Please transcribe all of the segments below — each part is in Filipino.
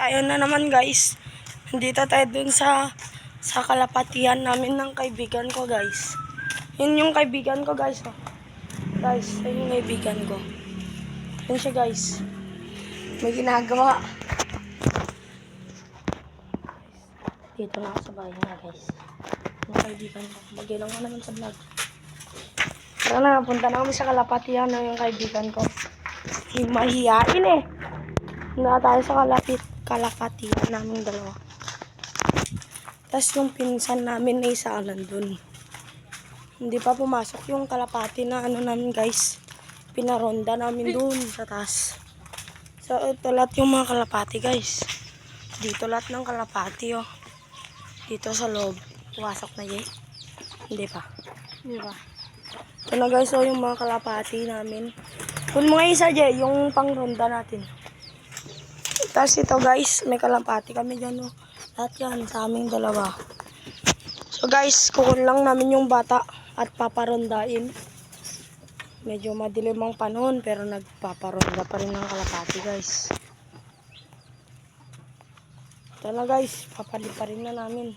tayo na naman guys. Nandito tayo dun sa kalapatian namin ng kaibigan ko guys. Yun yung kaibigan ko guys. Oh. Guys, yun yung kaibigan ko. Yun siya guys. May ginagawa. Dito na ako sa bahay na guys. Yung kaibigan ko. Magilang ko naman sa vlog. Tara na, punta na kami sa kalapatian ng yung kaibigan ko. Mahihain eh. Punta tayo sa kalapatian namin dalawa. Tapos yung pinsan namin ay isa nandun. Hindi pa pumasok yung kalapati na ano namin guys. Pinaronda namin dun sa taas. So ito lahat yung mga kalapati guys. Dito lahat ng kalapati oh. Dito sa loob. Pumasok na yun. Hindi pa. Hindi pa. Ito na guys oh yung mga kalapati namin. Kung mga isa dyan yung pangronda natin. Tapos ito guys may kalapati kami dyan oh. Lahat yan sa aming dalawa. So guys, kukun lang namin yung bata at paparondain. Medyo madilim ang panahon pero nagpaparonda pa rin ng kalapati guys. Ito na guys, papaliparin na namin.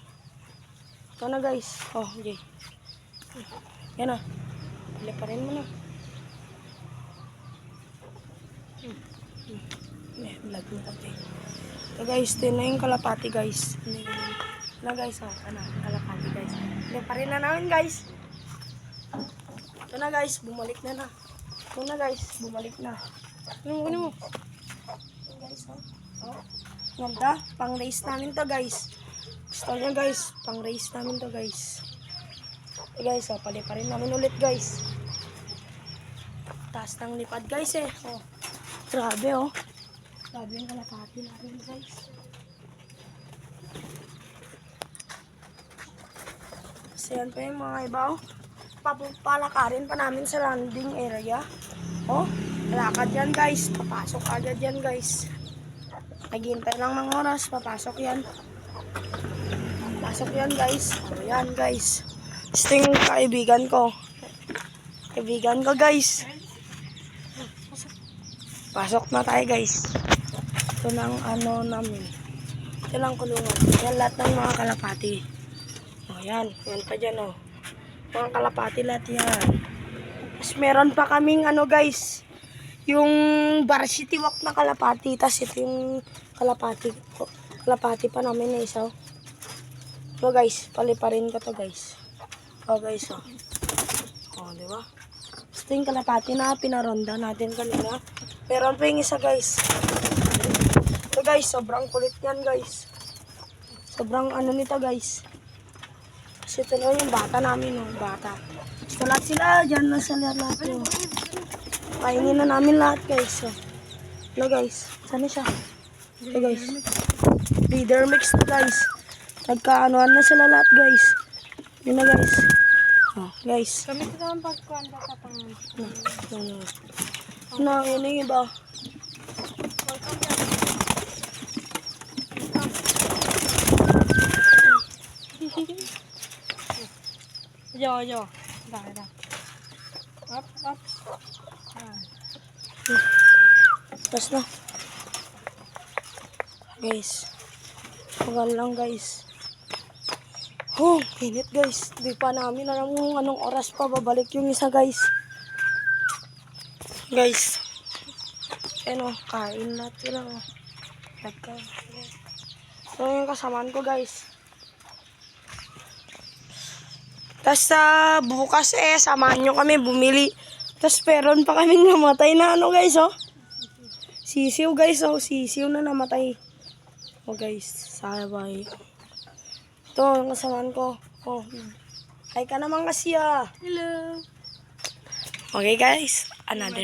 Ito na guys. Oh, okay. Yan na. Paliparin mo na. Vlog mo kasi. So guys, ito na yung kalapati guys. Na guys, oh, ano, kalapati guys. Paliparin na namin guys. Ito na guys, bumalik na na. Ito na guys, bumalik na. Ano mo? Ito guys, oh. Oh. Ganda, pang race namin to guys. Gusto nyo guys, pang race namin to guys. Ito guys, oh, paliparin namin ulit guys. Taas ng lipad guys eh. Oh. Grabe oh. Grabe yung kalapati namin guys. Kasi yan pa yung mga iba oh. Papalakarin pa namin sa landing area. Oh, lakad yan guys. Papasok agad yan guys. Naghihintay lang ng oras. Papasok yan. Papasok yan guys. Oh, yan guys. Ito yung kaibigan ko. Kaibigan ko guys. Pasok na tayo guys. Ito ng ano namin. Ito lang kulungan. Yan lahat ng mga kalapati. Oh, yan. Yan pa dyan oh. Mga kalapati lahat yan. Tapos meron pa kaming ano guys. Yung varsity walk na kalapati. Tapos ito yung kalapati. Oh, kalapati pa namin na isa. So guys, paliparin ko to guys. Oh guys oh. Oh, di ba? Ito yung kalapati na pinaronda natin kanina. Meron pa yung isa guys. Ito guys, sobrang kulit yan guys. Sobrang ano nito guys. Kasi ito na yung bata namin oh, bata. Ito lahat sila, dyan na sila lahat oh. Kainin na namin lahat guys oh. Ito guys, saan na siya? Ito guys. Breeder mix to guys. Nagkaanoan na sila lahat guys. Yun na guys. Oh, guys. Kami ito naman pagkuhan ba sa pangalan? No, yun yung iba. Yo. Dah. Up. Tapos na. Guys. Tagal lang guys. Oh, init guys. Di pa namin alam kung anong oras pa babalik yung isa guys. Guys. Ano, kain lahat sila. Ito yung kasamaan ko guys. Tapos bukas samahan nyo kami bumili. Tapos meron pa kami namatay na ano guys oh. Sisiw guys oh, sisiw na namatay. Oh guys, sabay. Ito yung kasamaan ko. Oh. Hi ka naman kasi ah. Hello. Okay guys, another